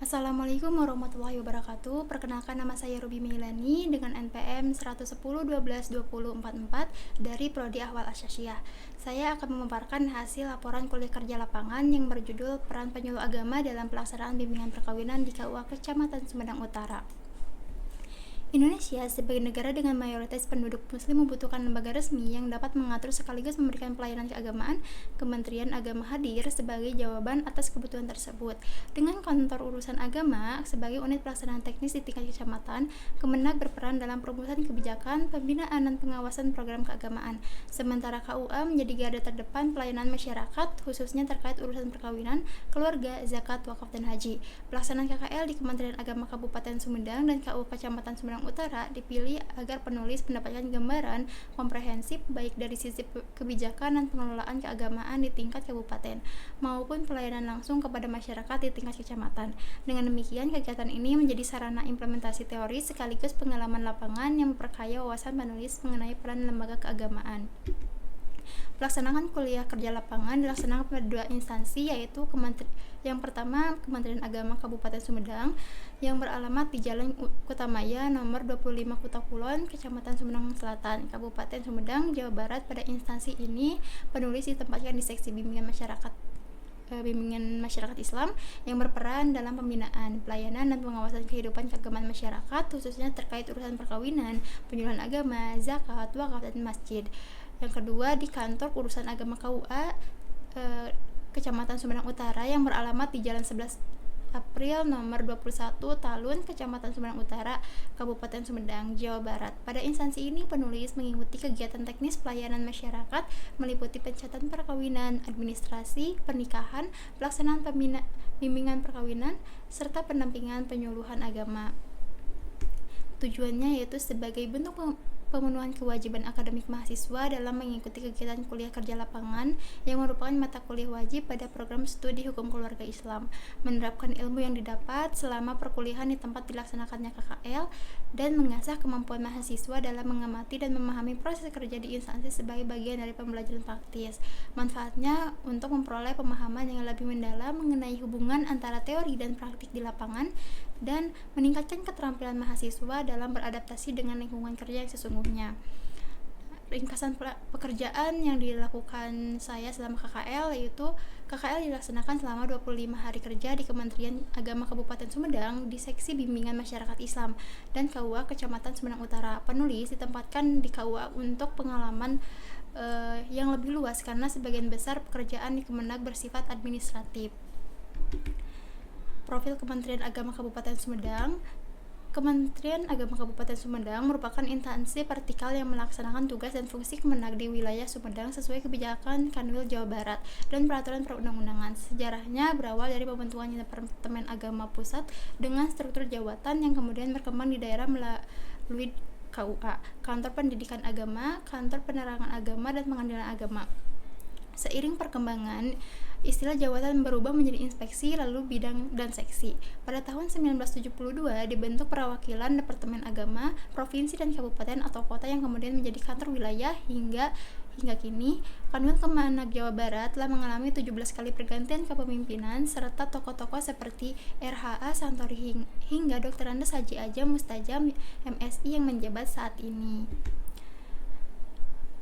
Assalamualaikum warahmatullahi wabarakatuh. Perkenalkan, nama saya Ruby Meilani dengan NPM 110 12 20 44 dari Prodi Ahwal Asy-Syafi'iyah. Saya akan memaparkan hasil laporan kuliah kerja lapangan yang berjudul Peran Penyuluh Agama dalam Pelaksanaan Bimbingan Perkawinan di KUA Kecamatan Sumedang Utara. Indonesia sebagai negara dengan mayoritas penduduk muslim membutuhkan lembaga resmi yang dapat mengatur sekaligus memberikan pelayanan keagamaan. Kementerian Agama hadir sebagai jawaban atas kebutuhan tersebut. Dengan kantor urusan agama sebagai unit pelaksanaan teknis di tingkat kecamatan, Kemenag berperan dalam perumusan kebijakan, pembinaan, dan pengawasan program keagamaan. Sementara KUA menjadi garda terdepan pelayanan masyarakat, khususnya terkait urusan perkawinan, keluarga, zakat, wakaf, dan haji. Pelaksanaan KKL di Kementerian Agama Kabupaten Sumedang dan KUA Kecamatan Sumedang Utara dipilih agar penulis mendapatkan gambaran komprehensif baik dari sisi kebijakan dan pengelolaan keagamaan di tingkat kabupaten maupun pelayanan langsung kepada masyarakat di tingkat kecamatan. Dengan demikian, kegiatan ini menjadi sarana implementasi teori sekaligus pengalaman lapangan yang memperkaya wawasan penulis mengenai peran lembaga keagamaan. Pelaksanaan kuliah kerja lapangan dilaksanakan pada dua instansi, yaitu yang pertama Kementerian Agama Kabupaten Sumedang yang beralamat di Jalan Kutamaya nomor 25 Kutakulon, Kecamatan Sumedang Selatan, Kabupaten Sumedang, Jawa Barat. Pada instansi ini penulis ditempatkan di seksi bimbingan masyarakat Islam yang berperan dalam pembinaan, pelayanan, dan pengawasan kehidupan keagamaan masyarakat, khususnya terkait urusan perkawinan, penyuluhan agama, zakat, wakaf, dan masjid. Yang kedua, di kantor urusan agama KUA Kecamatan Sumedang Utara yang beralamat di Jalan 11 April nomor 21 Talun, Kecamatan Sumedang Utara, Kabupaten Sumedang, Jawa Barat. Pada instansi ini penulis mengikuti kegiatan teknis pelayanan masyarakat meliputi pencatatan perkawinan, administrasi pernikahan, pelaksanaan bimbingan perkawinan, serta pendampingan penyuluhan agama. Tujuannya yaitu sebagai bentuk pemenuhan kewajiban akademik mahasiswa dalam mengikuti kegiatan kuliah kerja lapangan yang merupakan mata kuliah wajib pada program studi hukum keluarga Islam, menerapkan ilmu yang didapat selama perkuliahan di tempat dilaksanakannya KKL, dan mengasah kemampuan mahasiswa dalam mengamati dan memahami proses kerja di instansi sebagai bagian dari pembelajaran praktis. Manfaatnya untuk memperoleh pemahaman yang lebih mendalam mengenai hubungan antara teori dan praktik di lapangan dan meningkatkan keterampilan mahasiswa dalam beradaptasi dengan lingkungan kerja yang sesungguhnya. Ringkasan pekerjaan yang dilakukan saya selama KKL yaitu KKL dilaksanakan selama 25 hari kerja di Kementerian Agama Kabupaten Sumedang di seksi bimbingan masyarakat Islam dan KUA Kecamatan Sumedang Utara. Penulis ditempatkan di KUA untuk pengalaman yang lebih luas karena sebagian besar pekerjaan di Kemenag bersifat administratif. Profil Kementerian Agama Kabupaten Sumedang. Kementerian Agama Kabupaten Sumedang merupakan instansi vertikal yang melaksanakan tugas dan fungsi Kemenag di wilayah Sumedang sesuai kebijakan Kanwil Jawa Barat dan peraturan perundang-undangan. Sejarahnya berawal dari pembentukan Departemen Agama Pusat dengan struktur jawatan yang kemudian berkembang di daerah melalui KUA, Kantor Pendidikan Agama, Kantor Penerangan Agama, dan Pengadilan Agama. Seiring perkembangan, istilah jawatan berubah menjadi inspeksi, lalu bidang, dan seksi. Pada tahun 1972 dibentuk perwakilan Departemen Agama, Provinsi dan Kabupaten atau Kota yang kemudian menjadi kantor wilayah hingga kini. Kanwil Kemenag Jawa Barat telah mengalami 17 kali pergantian kepemimpinan serta tokoh-tokoh seperti RHA Santori hingga Dr. Andes Haji Ajam Mustajam MSI yang menjabat saat ini.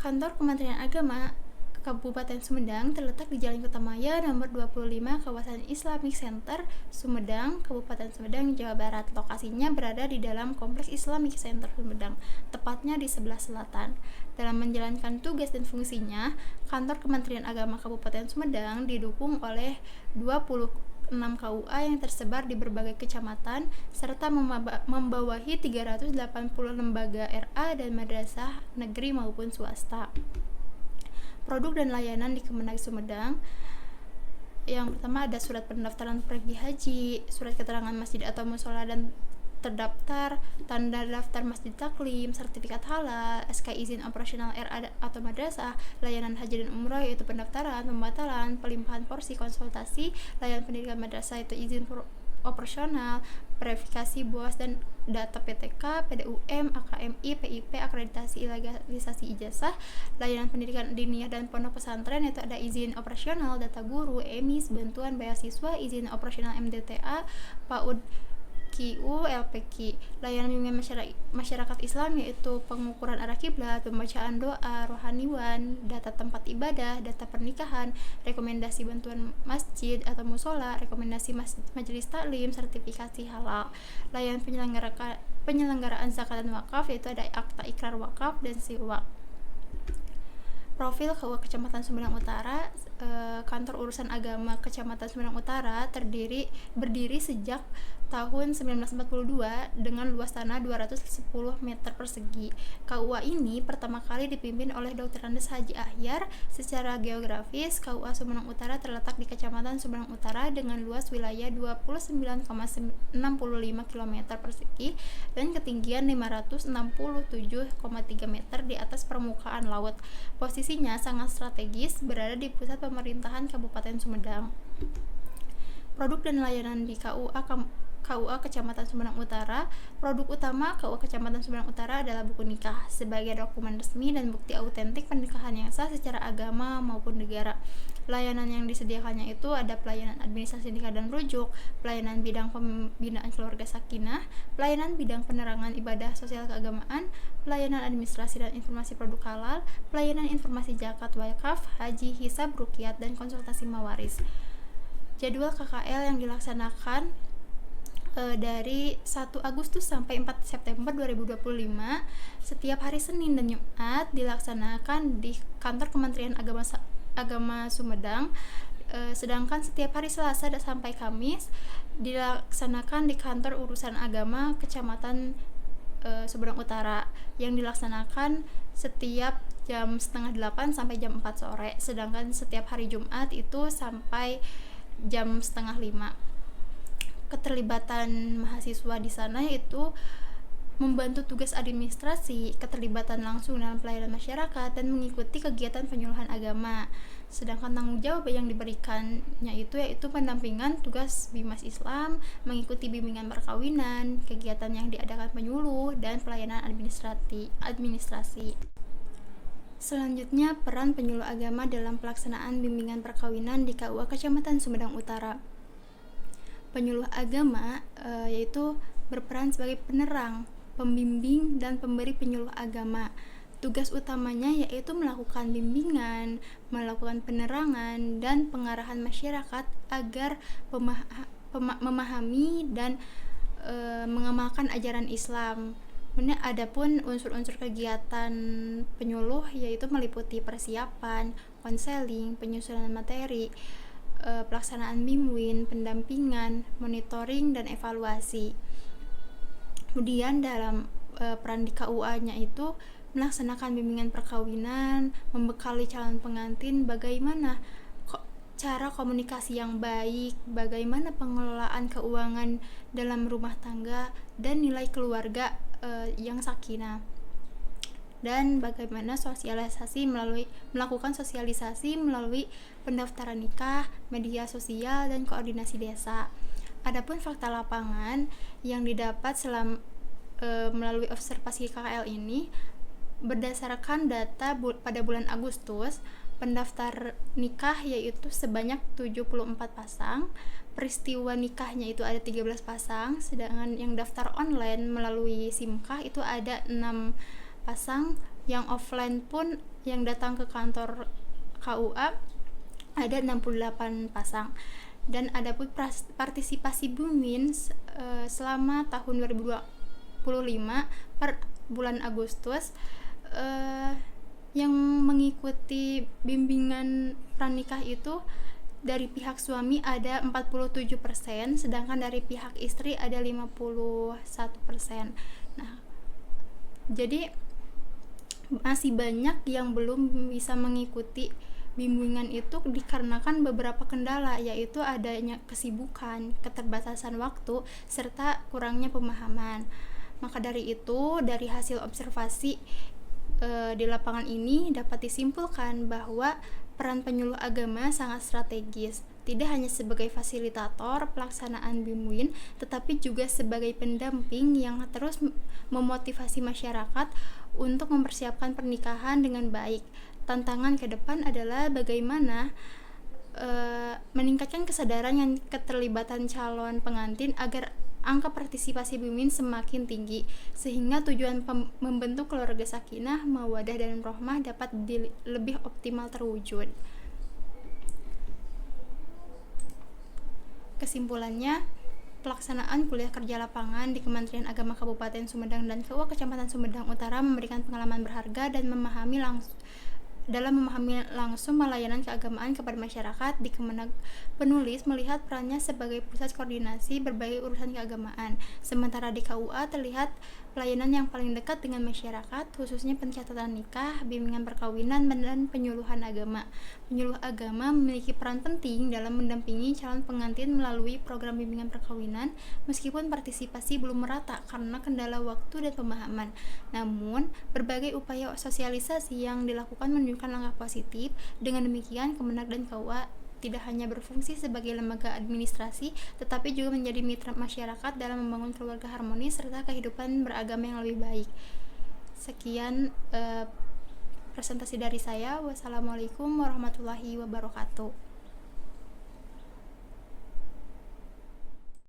Kantor Kementerian Agama Kabupaten Sumedang terletak di Jalan Kutamaya nomor 25 Kawasan Islamic Center, Sumedang, Kabupaten Sumedang, Jawa Barat. Lokasinya berada di dalam Kompleks Islamic Center Sumedang, tepatnya di sebelah selatan. Dalam menjalankan tugas dan fungsinya, Kantor Kementerian Agama Kabupaten Sumedang didukung oleh 26 KUA yang tersebar di berbagai kecamatan serta membawahi 380 lembaga RA dan madrasah negeri maupun swasta. Produk dan layanan di Kemenag Sumedang. Yang pertama ada surat pendaftaran pergi haji, surat keterangan masjid atau musola dan terdaftar, tanda daftar masjid taklim, sertifikat halal, SK izin operasional RA atau madrasah, layanan haji dan umroh yaitu pendaftaran, pembatalan, pelimpahan porsi, konsultasi, layanan pendidikan madrasah yaitu izin operasional, verifikasi BOAS dan data PTK, PDUM, AKMI, PIP, akreditasi legalisasi ijazah, layanan pendidikan diniyah dan pondok pesantren, yaitu ada izin operasional, data guru, EMIS, bantuan beasiswa, izin operasional MDTA, PAUD, QU, LPQ, layanan bimbingan masyarakat Islam, yaitu pengukuran arah kiblat, pembacaan doa, rohaniwan, data tempat ibadah, data pernikahan, rekomendasi bantuan masjid atau musola, rekomendasi majelis taklim, sertifikasi halal, layanan penyelenggaraan zakat dan wakaf, yaitu ada akta ikrar wakaf dan siwak. Profil KUA Kecamatan Sumedang Utara. Kantor Urusan Agama Kecamatan Sumedang Utara berdiri sejak tahun 1942 dengan luas tanah 210 meter persegi. KUA ini pertama kali dipimpin oleh Dr. Andes Haji Ahyar. Secara geografis, KUA Sumedang Utara terletak di Kecamatan Sumedang Utara dengan luas wilayah 29,65 km persegi dan ketinggian 567,3 meter di atas permukaan laut. Posisinya sangat strategis, berada di pusat pemerintahan Kabupaten Sumedang. Produk dan layanan di KUA Kecamatan Sumedang Utara. Produk utama KUA Kecamatan Sumedang Utara adalah buku nikah sebagai dokumen resmi dan bukti autentik pernikahan yang sah secara agama maupun negara. Layanan yang disediakannya itu ada pelayanan administrasi nikah dan rujuk, pelayanan bidang pembinaan keluarga sakinah, pelayanan bidang penerangan ibadah sosial keagamaan, pelayanan administrasi dan informasi produk halal, pelayanan informasi zakat, wakaf, haji, hisab, ruqyat, dan konsultasi mawaris. Jadwal KKL yang dilaksanakan dari 1 Agustus sampai 4 September 2025 setiap hari Senin dan Jumat dilaksanakan di kantor Kementerian Agama Sumedang, sedangkan setiap hari Selasa sampai Kamis dilaksanakan di kantor Urusan Agama Kecamatan Sumedang Utara yang dilaksanakan setiap jam 7:30 sampai jam 4 sore, sedangkan setiap hari Jumat itu sampai jam 4:30. Keterlibatan mahasiswa di sana yaitu membantu tugas administrasi, keterlibatan langsung dalam pelayanan masyarakat, dan mengikuti kegiatan penyuluhan agama. Sedangkan tanggung jawab yang diberikannya itu yaitu pendampingan tugas Bimas Islam, mengikuti bimbingan perkawinan, kegiatan yang diadakan penyuluh, dan pelayanan administrasi. Selanjutnya, peran penyuluh agama dalam pelaksanaan bimbingan perkawinan di KUA Kecamatan Sumedang Utara. Penyuluh agama yaitu berperan sebagai penerang, pembimbing, dan pemberi penyuluh agama. Tugas utamanya yaitu melakukan bimbingan, melakukan penerangan, dan pengarahan masyarakat agar memahami dan mengamalkan ajaran Islam. Kemudian adapun unsur-unsur kegiatan penyuluh yaitu meliputi persiapan, konseling, penyusunan materi, pelaksanaan BIMWIN, pendampingan, monitoring, dan evaluasi. Kemudian dalam peran di KUA-nya itu melaksanakan bimbingan perkawinan, membekali calon pengantin bagaimana cara komunikasi yang baik, bagaimana pengelolaan keuangan dalam rumah tangga, dan nilai keluarga yang sakinah. Dan bagaimana melakukan sosialisasi melalui pendaftaran nikah, media sosial, dan koordinasi desa. Adapun fakta lapangan yang didapat melalui observasi KKL ini berdasarkan data pada bulan Agustus, pendaftar nikah yaitu sebanyak 74 pasang, peristiwa nikahnya itu ada 13 pasang, sedangkan yang daftar online melalui SIMKAH itu ada 6 pasang, yang offline pun yang datang ke kantor KUA ada 68 pasang. Dan ada pun partisipasi BIMWIN selama tahun 2025 per bulan Agustus yang mengikuti bimbingan pranikah itu dari pihak suami ada 47%, sedangkan dari pihak istri ada 51%. Nah, jadi masih banyak yang belum bisa mengikuti bimbingan itu dikarenakan beberapa kendala, yaitu adanya kesibukan, keterbatasan waktu, serta kurangnya pemahaman. Maka dari itu, dari hasil observasi di lapangan ini dapat disimpulkan bahwa peran penyuluh agama sangat strategis. tidak hanya sebagai fasilitator pelaksanaan BIM-Win, tetapi juga sebagai pendamping yang terus memotivasi masyarakat untuk mempersiapkan pernikahan dengan baik. Tantangan ke depan adalah bagaimana meningkatkan kesadaran dan keterlibatan calon pengantin agar angka partisipasi BIM semakin tinggi, sehingga tujuan membentuk keluarga sakinah, mawadah dan rahmah dapat lebih optimal terwujud. Kesimpulannya, pelaksanaan kuliah kerja lapangan di Kementerian Agama Kabupaten Sumedang dan KUA Kecamatan Sumedang Utara memberikan pengalaman berharga dan memahami langsung pelayanan keagamaan kepada masyarakat di Kemenag. Penulis melihat perannya sebagai pusat koordinasi berbagai urusan keagamaan, sementara di KUA terlihat pelayanan yang paling dekat dengan masyarakat, khususnya pencatatan nikah, bimbingan perkawinan, dan penyuluhan agama. Penyuluh agama memiliki peran penting dalam mendampingi calon pengantin melalui program bimbingan perkawinan, meskipun partisipasi belum merata karena kendala waktu dan pemahaman. Namun, berbagai upaya sosialisasi yang dilakukan menunjukkan langkah positif. Dengan demikian, Kemenag dan KUA tidak hanya berfungsi sebagai lembaga administrasi, tetapi juga menjadi mitra masyarakat dalam membangun keluarga harmonis serta kehidupan beragama yang lebih baik. Sekian presentasi dari saya. Wassalamualaikum warahmatullahi wabarakatuh.